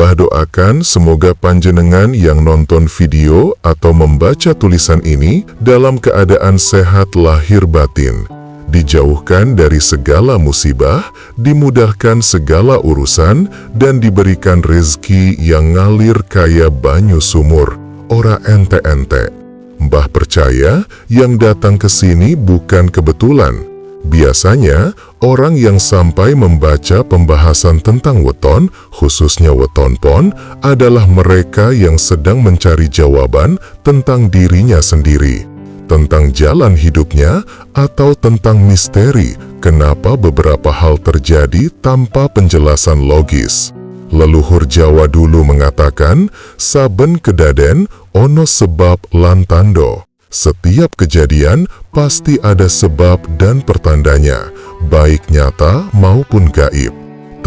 Mbah doakan semoga panjenengan yang nonton video atau membaca tulisan ini dalam keadaan sehat lahir batin, dijauhkan dari segala musibah, dimudahkan segala urusan, dan diberikan rezeki yang ngalir kaya banyu sumur, ora ente-ente. Mbah percaya yang datang ke sini bukan kebetulan. Biasanya, orang yang sampai membaca pembahasan tentang weton, khususnya weton pon, adalah mereka yang sedang mencari jawaban tentang dirinya sendiri, tentang jalan hidupnya, atau tentang misteri kenapa beberapa hal terjadi tanpa penjelasan logis. Leluhur Jawa dulu mengatakan, saben kedaden ono sebab lan tando. Setiap kejadian pasti ada sebab dan pertandanya, baik nyata maupun gaib.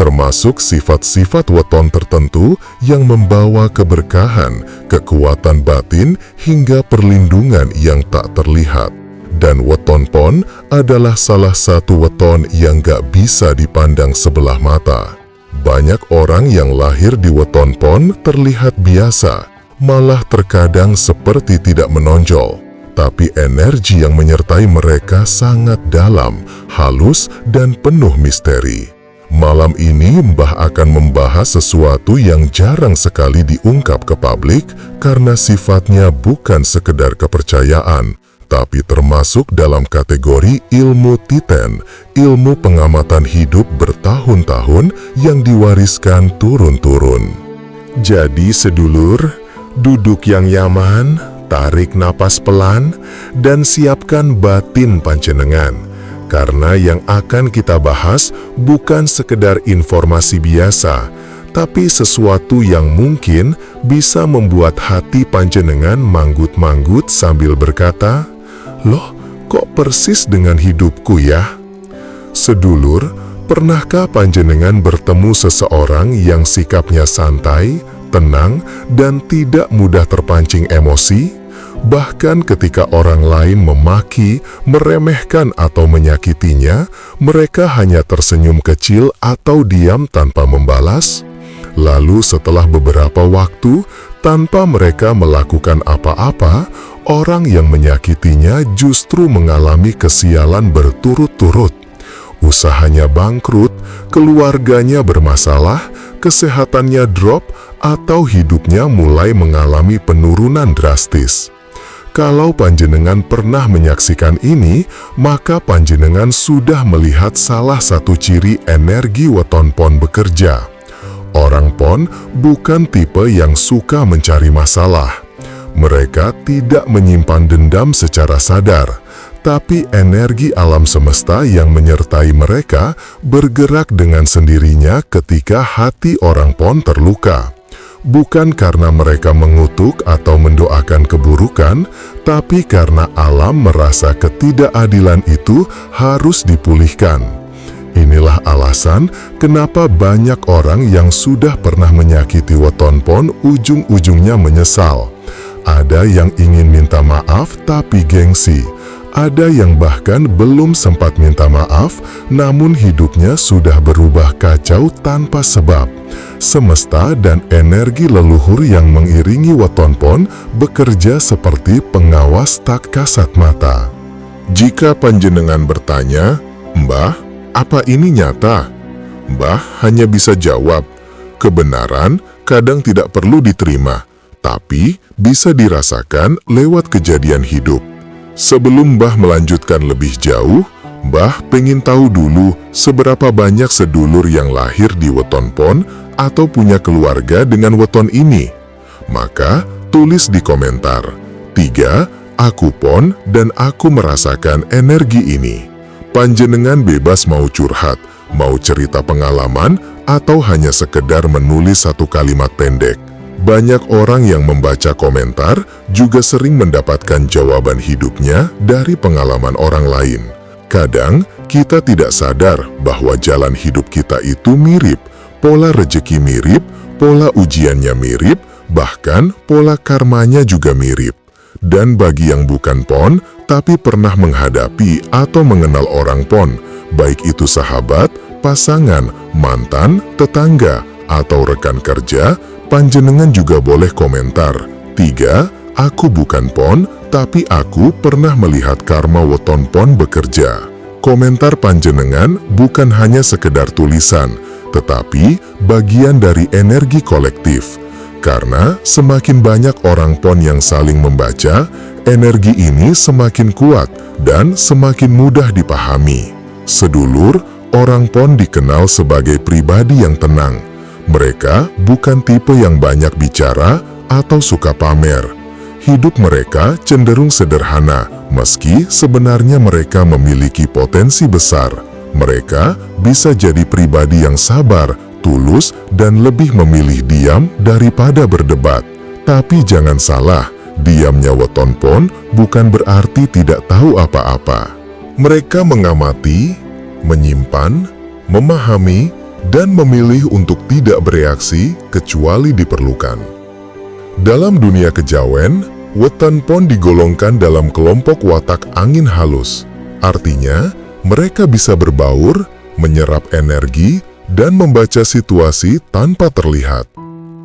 Termasuk sifat-sifat weton tertentu yang membawa keberkahan, kekuatan batin, hingga perlindungan yang tak terlihat. Dan weton pon adalah salah satu weton yang gak bisa dipandang sebelah mata. Banyak orang yang lahir di weton pon terlihat biasa, malah terkadang seperti tidak menonjol. Tapi energi yang menyertai mereka sangat dalam, halus, dan penuh misteri. Malam ini Mbah akan membahas sesuatu yang jarang sekali diungkap ke publik karena sifatnya bukan sekedar kepercayaan, tapi termasuk dalam kategori ilmu titen, ilmu pengamatan hidup bertahun-tahun yang diwariskan turun-turun. Jadi sedulur, duduk yang nyaman, tarik napas pelan, dan siapkan batin panjenengan. Karena yang akan kita bahas bukan sekedar informasi biasa, tapi sesuatu yang mungkin bisa membuat hati panjenengan manggut-manggut sambil berkata, "Loh, kok persis dengan hidupku ya?" Sedulur, pernahkah panjenengan bertemu seseorang yang sikapnya santai, tenang, dan tidak mudah terpancing emosi? Bahkan ketika orang lain memaki, meremehkan atau menyakitinya, mereka hanya tersenyum kecil atau diam tanpa membalas. Lalu setelah beberapa waktu, tanpa mereka melakukan apa-apa, orang yang menyakitinya justru mengalami kesialan berturut-turut. Usahanya bangkrut, keluarganya bermasalah, kesehatannya drop, atau hidupnya mulai mengalami penurunan drastis. Kalau panjenengan pernah menyaksikan ini, maka panjenengan sudah melihat salah satu ciri energi weton pon bekerja. Orang pon bukan tipe yang suka mencari masalah. Mereka tidak menyimpan dendam secara sadar, tapi energi alam semesta yang menyertai mereka bergerak dengan sendirinya ketika hati orang pon terluka. Bukan karena mereka mengutuk atau mendoakan keburukan, tapi karena alam merasa ketidakadilan itu harus dipulihkan. Inilah alasan kenapa banyak orang yang sudah pernah menyakiti weton pon ujung-ujungnya menyesal. Ada yang ingin minta maaf tapi gengsi. Ada yang bahkan belum sempat minta maaf, namun hidupnya sudah berubah kacau tanpa sebab. Semesta dan energi leluhur yang mengiringi weton pon bekerja seperti pengawas tak kasat mata. Jika panjenengan bertanya, "Mbah, apa ini nyata?" Mbah hanya bisa jawab, kebenaran kadang tidak perlu diterima, tapi bisa dirasakan lewat kejadian hidup. Sebelum Mbah melanjutkan lebih jauh, Mbah pengen tahu dulu seberapa banyak sedulur yang lahir di weton pon atau punya keluarga dengan weton ini. Maka tulis di komentar, 3, aku pon dan aku merasakan energi ini. Panjenengan bebas mau curhat, mau cerita pengalaman, atau hanya sekedar menulis satu kalimat pendek. Banyak orang yang membaca komentar juga sering mendapatkan jawaban hidupnya dari pengalaman orang lain. Kadang kita tidak sadar bahwa jalan hidup kita itu mirip, pola rezeki mirip, pola ujiannya mirip, bahkan pola karmanya juga mirip. Dan bagi yang bukan pon, tapi pernah menghadapi atau mengenal orang pon, baik itu sahabat, pasangan, mantan, tetangga, atau rekan kerja, panjenengan juga boleh komentar. 3. Aku bukan pon, tapi aku pernah melihat karma weton pon bekerja. Komentar panjenengan bukan hanya sekedar tulisan, tetapi bagian dari energi kolektif. Karena semakin banyak orang pon yang saling membaca, energi ini semakin kuat dan semakin mudah dipahami. Sedulur, orang pon dikenal sebagai pribadi yang tenang. Mereka bukan tipe yang banyak bicara atau suka pamer. Hidup mereka cenderung sederhana, meski sebenarnya mereka memiliki potensi besar. Mereka bisa jadi pribadi yang sabar, tulus, dan lebih memilih diam daripada berdebat. Tapi jangan salah, diamnya weton pon bukan berarti tidak tahu apa-apa. Mereka mengamati, menyimpan, memahami, dan memilih untuk tidak bereaksi kecuali diperlukan. Dalam dunia kejawen, weton pon digolongkan dalam kelompok watak angin halus. Artinya, mereka bisa berbaur, menyerap energi, dan membaca situasi tanpa terlihat.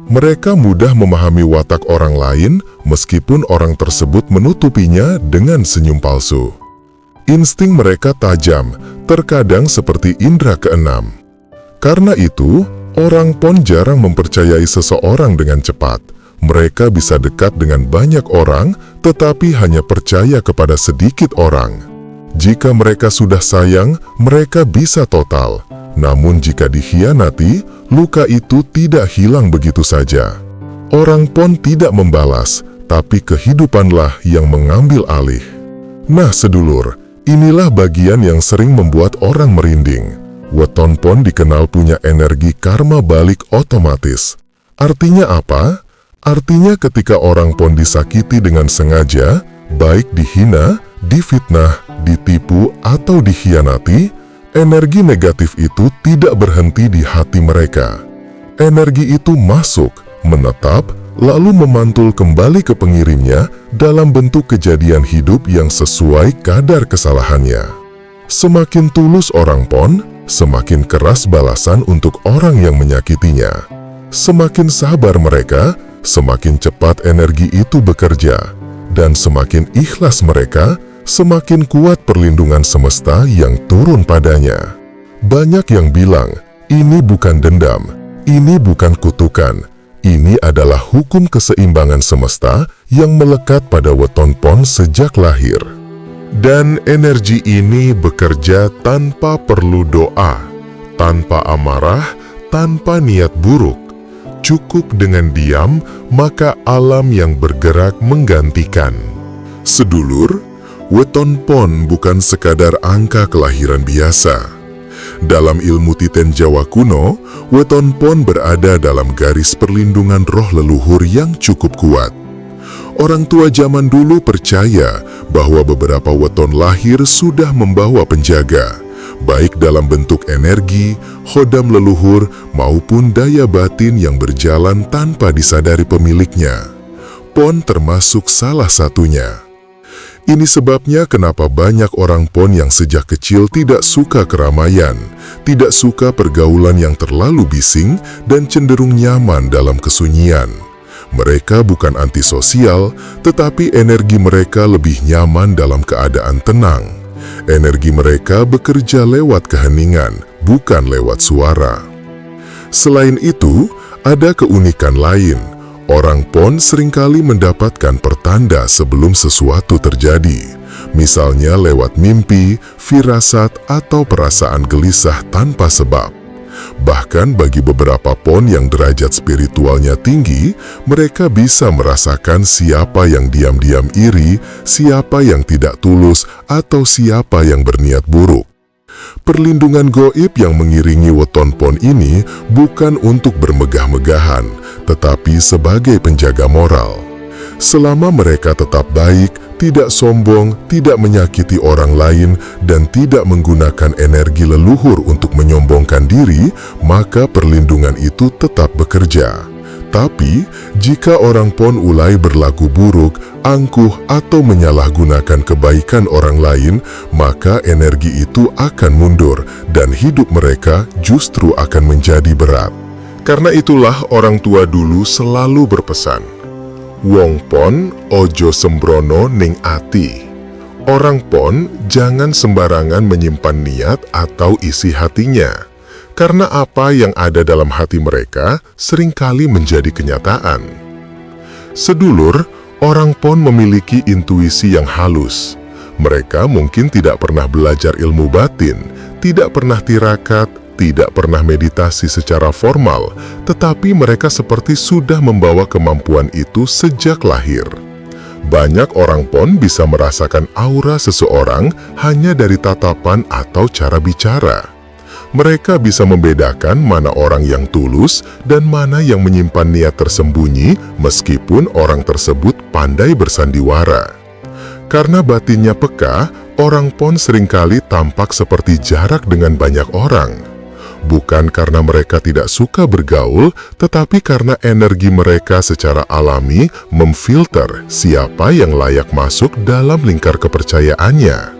Mereka mudah memahami watak orang lain meskipun orang tersebut menutupinya dengan senyum palsu. Insting mereka tajam, terkadang seperti indera keenam. Karena itu, orang pon jarang mempercayai seseorang dengan cepat. Mereka bisa dekat dengan banyak orang, tetapi hanya percaya kepada sedikit orang. Jika mereka sudah sayang, mereka bisa total. Namun jika dikhianati, luka itu tidak hilang begitu saja. Orang pon tidak membalas, tapi kehidupanlah yang mengambil alih. Nah sedulur, inilah bagian yang sering membuat orang merinding. Weton pon dikenal punya energi karma balik otomatis. Artinya apa? Artinya ketika orang pon disakiti dengan sengaja, baik dihina, difitnah, ditipu, atau dikhianati, energi negatif itu tidak berhenti di hati mereka. Energi itu masuk, menetap, lalu memantul kembali ke pengirimnya dalam bentuk kejadian hidup yang sesuai kadar kesalahannya. Semakin tulus orang pon, semakin keras balasan untuk orang yang menyakitinya. Semakin sabar mereka, semakin cepat energi itu bekerja, dan semakin ikhlas mereka, semakin kuat perlindungan semesta yang turun padanya. Banyak yang bilang, ini bukan dendam, ini bukan kutukan, ini adalah hukum keseimbangan semesta yang melekat pada weton pon sejak lahir. Dan energi ini bekerja tanpa perlu doa, tanpa amarah, tanpa niat buruk. Cukup dengan diam, maka alam yang bergerak menggantikan. Sedulur, weton pon bukan sekadar angka kelahiran biasa. Dalam ilmu titen Jawa kuno, weton pon berada dalam garis perlindungan roh leluhur yang cukup kuat. Orang tua zaman dulu percaya bahwa beberapa weton lahir sudah membawa penjaga, baik dalam bentuk energi, khodam leluhur, maupun daya batin yang berjalan tanpa disadari pemiliknya. Pon termasuk salah satunya. Ini sebabnya kenapa banyak orang pon yang sejak kecil tidak suka keramaian, tidak suka pergaulan yang terlalu bising, dan cenderung nyaman dalam kesunyian. Mereka bukan antisosial, tetapi energi mereka lebih nyaman dalam keadaan tenang. Energi mereka bekerja lewat keheningan, bukan lewat suara. Selain itu, ada keunikan lain. Orang pon seringkali mendapatkan pertanda sebelum sesuatu terjadi. Misalnya lewat mimpi, firasat, atau perasaan gelisah tanpa sebab. Bahkan bagi beberapa pon yang derajat spiritualnya tinggi, mereka bisa merasakan siapa yang diam-diam iri, siapa yang tidak tulus, atau siapa yang berniat buruk. Perlindungan goib yang mengiringi weton pon ini bukan untuk bermegah-megahan, tetapi sebagai penjaga moral. Selama mereka tetap baik, tidak sombong, tidak menyakiti orang lain, dan tidak menggunakan energi leluhur untuk menyombongkan diri, maka perlindungan itu tetap bekerja. Tapi, jika orang pon mulai berlaku buruk, angkuh, atau menyalahgunakan kebaikan orang lain, maka energi itu akan mundur, dan hidup mereka justru akan menjadi berat. Karena itulah orang tua dulu selalu berpesan, wong pon ojo sembrono ning ati. Orang pon jangan sembarangan menyimpan niat atau isi hatinya, karena apa yang ada dalam hati mereka seringkali menjadi kenyataan. Sedulur, orang pon memiliki intuisi yang halus. Mereka mungkin tidak pernah belajar ilmu batin, tidak pernah tirakat, tidak pernah meditasi secara formal, tetapi mereka seperti sudah membawa kemampuan itu sejak lahir. Banyak orang pon bisa merasakan aura seseorang hanya dari tatapan atau cara bicara. Mereka bisa membedakan mana orang yang tulus dan mana yang menyimpan niat tersembunyi meskipun orang tersebut pandai bersandiwara. Karena batinnya peka, orang pon seringkali tampak seperti jarak dengan banyak orang. Bukan karena mereka tidak suka bergaul, tetapi karena energi mereka secara alami memfilter siapa yang layak masuk dalam lingkar kepercayaannya.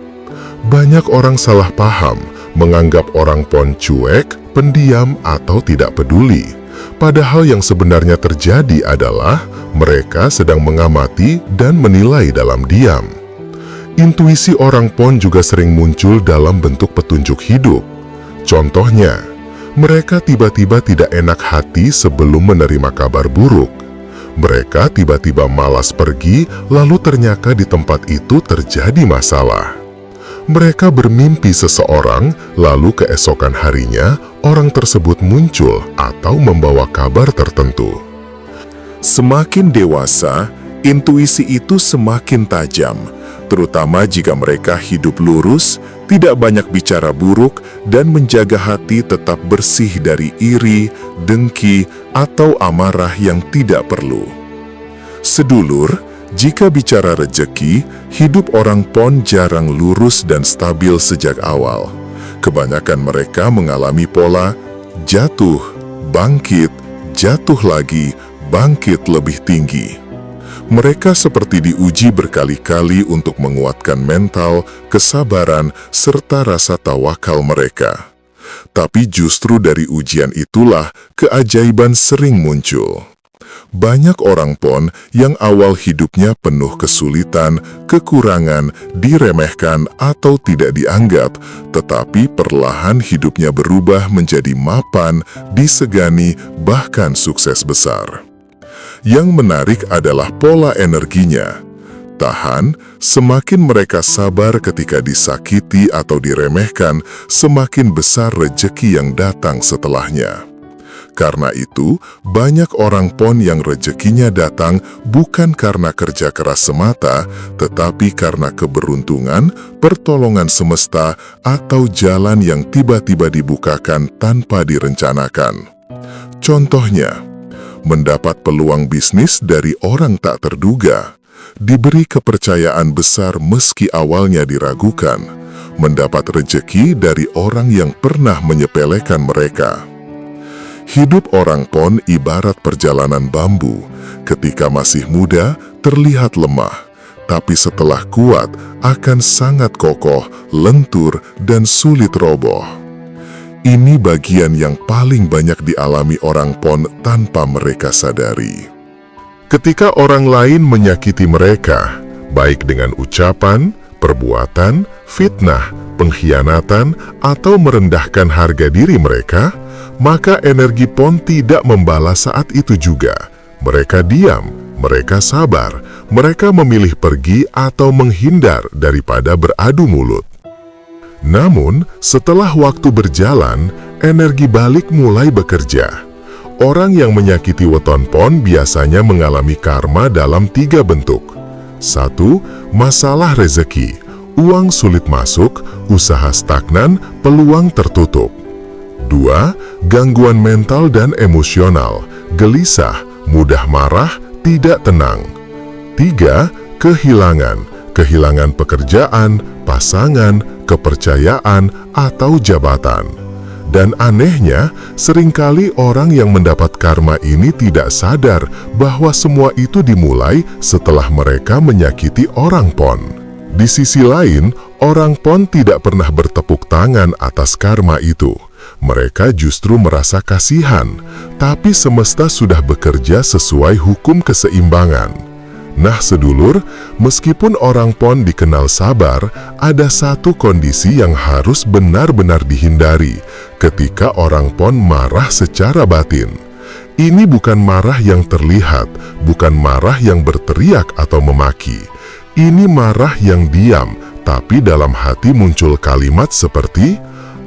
Banyak orang salah paham, menganggap orang pon cuek, pendiam, atau tidak peduli. Padahal yang sebenarnya terjadi adalah mereka sedang mengamati dan menilai dalam diam. Intuisi orang pon juga sering muncul dalam bentuk petunjuk hidup. Contohnya, mereka tiba-tiba tidak enak hati sebelum menerima kabar buruk. Mereka tiba-tiba malas pergi, lalu ternyata di tempat itu terjadi masalah. Mereka bermimpi seseorang, lalu keesokan harinya orang tersebut muncul atau membawa kabar tertentu. Semakin dewasa, intuisi itu semakin tajam, terutama jika mereka hidup lurus, tidak banyak bicara buruk, dan menjaga hati tetap bersih dari iri, dengki, atau amarah yang tidak perlu. Sedulur, jika bicara rejeki, hidup orang pon jarang lurus dan stabil sejak awal. Kebanyakan mereka mengalami pola jatuh, bangkit, jatuh lagi, bangkit lebih tinggi. Mereka seperti diuji berkali-kali untuk menguatkan mental, kesabaran, serta rasa tawakal mereka. Tapi justru dari ujian itulah keajaiban sering muncul. Banyak orang pon yang awal hidupnya penuh kesulitan, kekurangan, diremehkan, atau tidak dianggap, tetapi perlahan hidupnya berubah menjadi mapan, disegani, bahkan sukses besar. Yang menarik adalah pola energinya. Tahan, semakin mereka sabar ketika disakiti atau diremehkan, semakin besar rejeki yang datang setelahnya. Karena itu, banyak orang pon yang rezekinya datang bukan karena kerja keras semata, tetapi karena keberuntungan, pertolongan semesta, atau jalan yang tiba-tiba dibukakan tanpa direncanakan. Contohnya, mendapat peluang bisnis dari orang tak terduga, diberi kepercayaan besar meski awalnya diragukan, mendapat rejeki dari orang yang pernah menyepelekan mereka. Hidup orang pon ibarat perjalanan bambu. Ketika masih muda, terlihat lemah, tapi setelah kuat, akan sangat kokoh, lentur, dan sulit roboh. Ini bagian yang paling banyak dialami orang pon tanpa mereka sadari. Ketika orang lain menyakiti mereka, baik dengan ucapan, perbuatan, fitnah, pengkhianatan, atau merendahkan harga diri mereka, maka energi pon tidak membalas saat itu juga. Mereka diam, mereka sabar, mereka memilih pergi atau menghindar daripada beradu mulut. Namun, setelah waktu berjalan, energi balik mulai bekerja. Orang yang menyakiti weton pon biasanya mengalami karma dalam 3 bentuk. 1. Masalah rezeki, uang sulit masuk, usaha stagnan, peluang tertutup. 2. Gangguan mental dan emosional, gelisah, mudah marah, tidak tenang. 3. Kehilangan pekerjaan, pasangan, kepercayaan, atau jabatan. Dan anehnya, seringkali orang yang mendapat karma ini tidak sadar bahwa semua itu dimulai setelah mereka menyakiti orang pon. Di sisi lain, orang pon tidak pernah bertepuk tangan atas karma itu. mereka justru merasa kasihan, tapi semesta sudah bekerja sesuai hukum keseimbangan. Nah sedulur, meskipun orang pon dikenal sabar, ada satu kondisi yang harus benar-benar dihindari ketika orang pon marah secara batin. Ini bukan marah yang terlihat, bukan marah yang berteriak atau memaki. Ini marah yang diam, tapi dalam hati muncul kalimat seperti,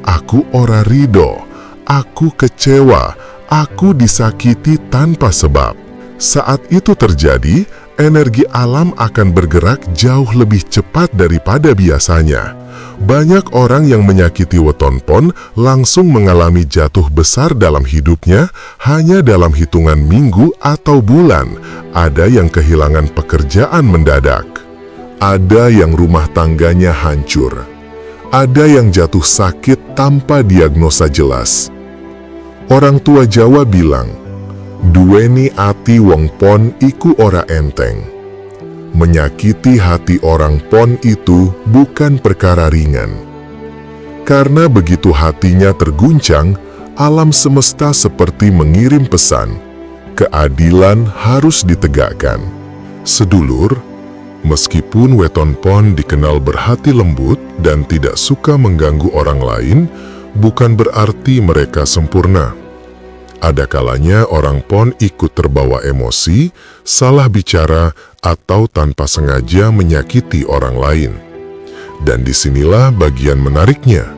"Aku ora rido, aku kecewa, aku disakiti tanpa sebab." Saat itu terjadi, energi alam akan bergerak jauh lebih cepat daripada biasanya. Banyak orang yang menyakiti weton pon langsung mengalami jatuh besar dalam hidupnya hanya dalam hitungan minggu atau bulan. Ada yang kehilangan pekerjaan mendadak. Ada yang rumah tangganya hancur. Ada yang jatuh sakit tanpa diagnosa jelas. Orang tua Jawa bilang, "Duweni ati wong pon iku ora enteng." Menyakiti hati orang pon itu bukan perkara ringan. Karena begitu hatinya terguncang, alam semesta seperti mengirim pesan, keadilan harus ditegakkan. Sedulur, meskipun weton pon dikenal berhati lembut dan tidak suka mengganggu orang lain, bukan berarti mereka sempurna. Ada kalanya orang pon ikut terbawa emosi, salah bicara, atau tanpa sengaja menyakiti orang lain. Dan disinilah bagian menariknya.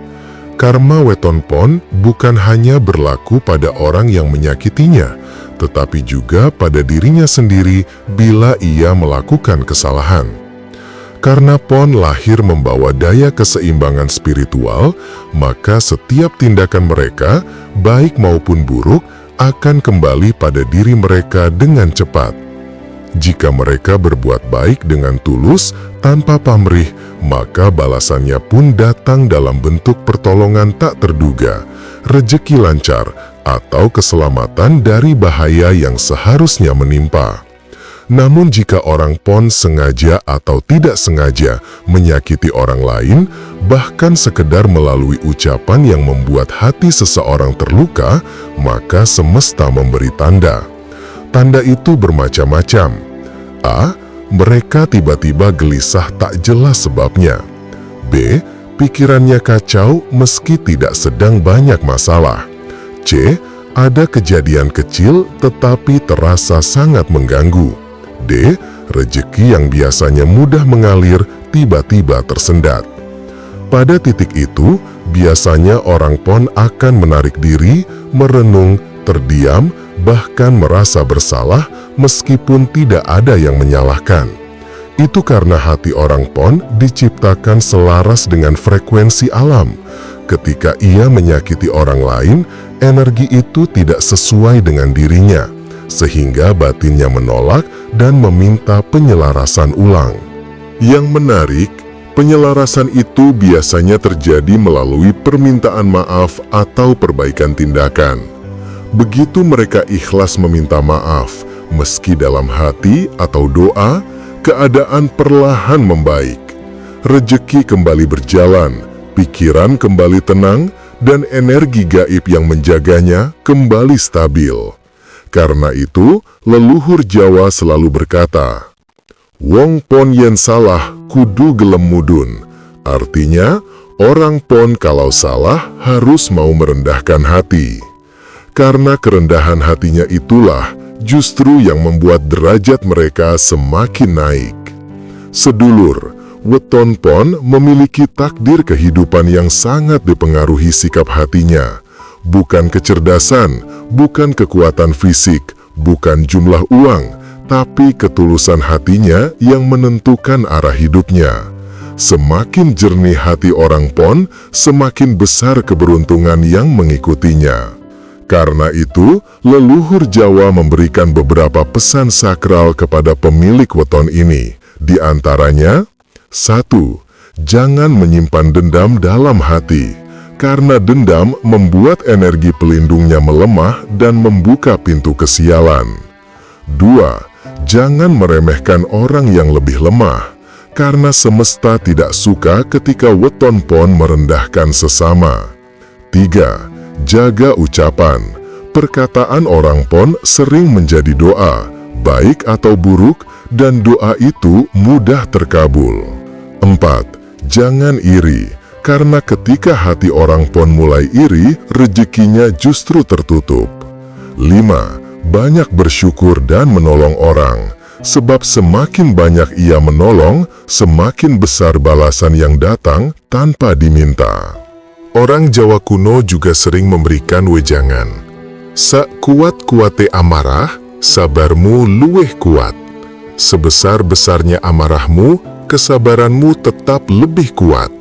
Karma weton pon bukan hanya berlaku pada orang yang menyakitinya, tetapi juga pada dirinya sendiri bila ia melakukan kesalahan. Karena pon lahir membawa daya keseimbangan spiritual, maka setiap tindakan mereka, baik maupun buruk, akan kembali pada diri mereka dengan cepat. Jika mereka berbuat baik dengan tulus, tanpa pamrih, maka balasannya pun datang dalam bentuk pertolongan tak terduga, rejeki lancar, atau keselamatan dari bahaya yang seharusnya menimpa. Namun jika orang pon sengaja atau tidak sengaja menyakiti orang lain, bahkan sekedar melalui ucapan yang membuat hati seseorang terluka, maka semesta memberi tanda. Tanda itu bermacam-macam. A. Mereka tiba-tiba gelisah tak jelas sebabnya. B. Pikirannya kacau meski tidak sedang banyak masalah. C. Ada kejadian kecil tetapi terasa sangat mengganggu. D. Rejeki yang biasanya mudah mengalir tiba-tiba tersendat. Pada titik itu, biasanya orang pon akan menarik diri, merenung, terdiam, bahkan merasa bersalah meskipun tidak ada yang menyalahkan. Itu karena hati orang pon diciptakan selaras dengan frekuensi alam. Ketika ia menyakiti orang lain, energi itu tidak sesuai dengan dirinya, sehingga batinnya menolak dan meminta penyelarasan ulang. Yang menarik, penyelarasan itu biasanya terjadi melalui permintaan maaf atau perbaikan tindakan. Begitu mereka ikhlas meminta maaf, meski dalam hati atau doa, keadaan perlahan membaik. Rejeki kembali berjalan, pikiran kembali tenang, dan energi gaib yang menjaganya kembali stabil. Karena itu, leluhur Jawa selalu berkata, "Wong pon yen salah, kudu gelem mudun." Artinya, orang pon kalau salah harus mau merendahkan hati. Karena kerendahan hatinya itulah justru yang membuat derajat mereka semakin naik. Sedulur, weton pon memiliki takdir kehidupan yang sangat dipengaruhi sikap hatinya. Bukan kecerdasan, bukan kekuatan fisik, bukan jumlah uang, tapi ketulusan hatinya yang menentukan arah hidupnya. Semakin jernih hati orang pon, semakin besar keberuntungan yang mengikutinya. Karena itu, leluhur Jawa memberikan beberapa pesan sakral kepada pemilik weton ini. Di antaranya, 1. Jangan menyimpan dendam dalam hati. Karena dendam membuat energi pelindungnya melemah dan membuka pintu kesialan. 2. Jangan meremehkan orang yang lebih lemah. Karena semesta tidak suka ketika weton pon merendahkan sesama. 3. Jaga ucapan. Perkataan orang Pon sering menjadi doa, baik atau buruk, dan doa itu mudah terkabul. 4. Jangan iri, karena ketika hati orang Pon mulai iri, rezekinya justru tertutup. 5. Banyak bersyukur dan menolong orang, sebab semakin banyak ia menolong, semakin besar balasan yang datang tanpa diminta. Orang Jawa kuno juga sering memberikan wejangan. Sakuat-kuate amarah, sabarmu luweh kuat. Sebesar-besarnya amarahmu, kesabaranmu tetap lebih kuat.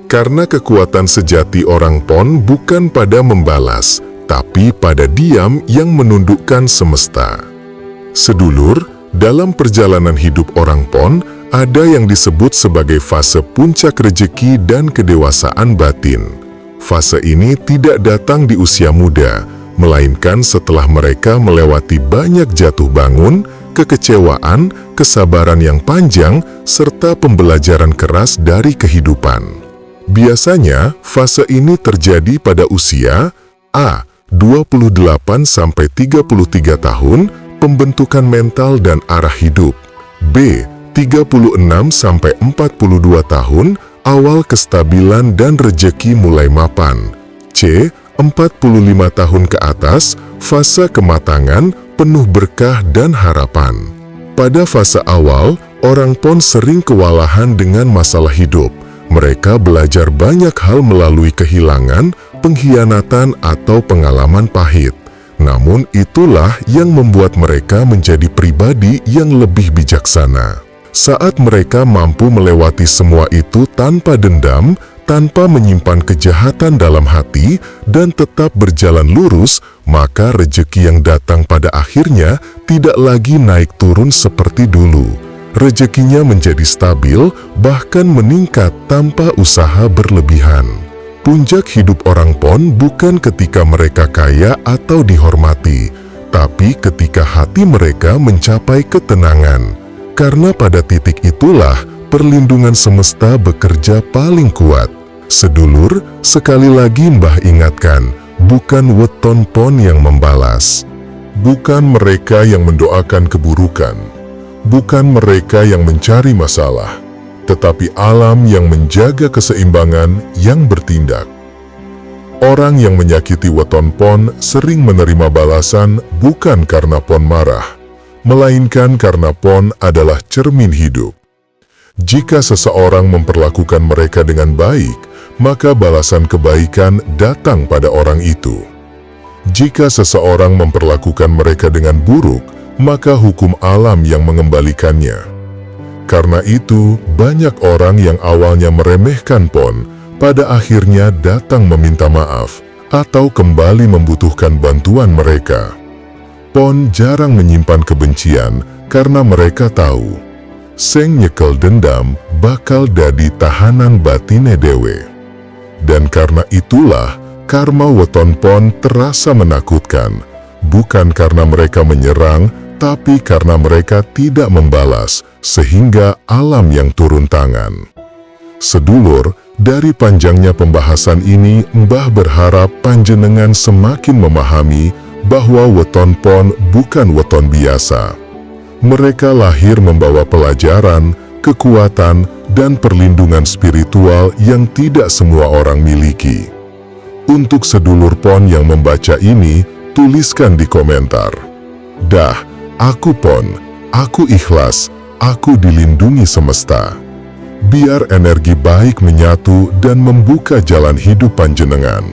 Karena kekuatan sejati orang Pon bukan pada membalas, tapi pada diam yang menundukkan semesta. Sedulur, dalam perjalanan hidup orang Pon, ada yang disebut sebagai fase puncak rejeki dan kedewasaan batin. Fase ini tidak datang di usia muda, melainkan setelah mereka melewati banyak jatuh bangun, kekecewaan, kesabaran yang panjang, serta pembelajaran keras dari kehidupan. Biasanya, fase ini terjadi pada usia A. 28-33 tahun, pembentukan mental dan arah hidup. B. 36-42 tahun, awal kestabilan dan rejeki mulai mapan. C. 45 tahun ke atas, fase kematangan, penuh berkah dan harapan. Pada fase awal, orang Pon sering kewalahan dengan masalah hidup. Mereka belajar banyak hal melalui kehilangan, pengkhianatan atau pengalaman pahit. Namun itulah yang membuat mereka menjadi pribadi yang lebih bijaksana. Saat mereka mampu melewati semua itu tanpa dendam, tanpa menyimpan kejahatan dalam hati, dan tetap berjalan lurus, maka rejeki yang datang pada akhirnya tidak lagi naik turun seperti dulu. Rezekinya menjadi stabil, bahkan meningkat tanpa usaha berlebihan. Puncak hidup orang Pon bukan ketika mereka kaya atau dihormati, tapi ketika hati mereka mencapai ketenangan. Karena pada titik itulah perlindungan semesta bekerja paling kuat. Sedulur, sekali lagi Mbah ingatkan, bukan weton Pon yang membalas. Bukan mereka yang mendoakan keburukan. Bukan mereka yang mencari masalah. Tetapi alam yang menjaga keseimbangan yang bertindak. Orang yang menyakiti weton Pon sering menerima balasan bukan karena Pon marah, melainkan karena Pon adalah cermin hidup. Jika seseorang memperlakukan mereka dengan baik, maka balasan kebaikan datang pada orang itu. Jika seseorang memperlakukan mereka dengan buruk, maka hukum alam yang mengembalikannya. Karena itu, banyak orang yang awalnya meremehkan Pon, pada akhirnya datang meminta maaf, atau kembali membutuhkan bantuan mereka. Pon jarang menyimpan kebencian, karena mereka tahu, seng nyekel dendam bakal dadi tahanan batine dewe. Dan karena itulah, karma weton Pon terasa menakutkan, bukan karena mereka menyerang, tapi karena mereka tidak membalas, sehingga alam yang turun tangan. Sedulur, dari panjangnya pembahasan ini, Mbah berharap panjenengan semakin memahami bahwa weton Pon bukan weton biasa. Mereka lahir membawa pelajaran, kekuatan, dan perlindungan spiritual yang tidak semua orang miliki. Untuk sedulur Pon yang membaca ini, tuliskan di komentar, "Dah, aku Pon, aku ikhlas, aku dilindungi semesta." Biar energi baik menyatu dan membuka jalan hidup panjenengan.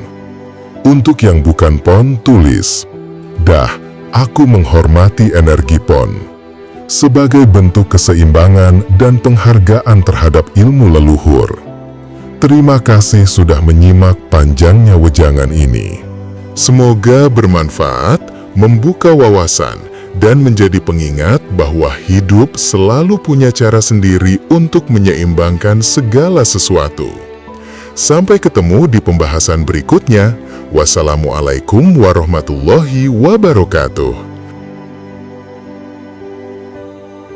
Untuk yang bukan Pon, tulis, "Dah, aku menghormati energi Pon." Sebagai bentuk keseimbangan dan penghargaan terhadap ilmu leluhur. Terima kasih sudah menyimak panjangnya wejangan ini. Semoga bermanfaat, membuka wawasan, dan menjadi pengingat bahwa hidup selalu punya cara sendiri untuk menyeimbangkan segala sesuatu. Sampai ketemu di pembahasan berikutnya. Wassalamualaikum warahmatullahi wabarakatuh.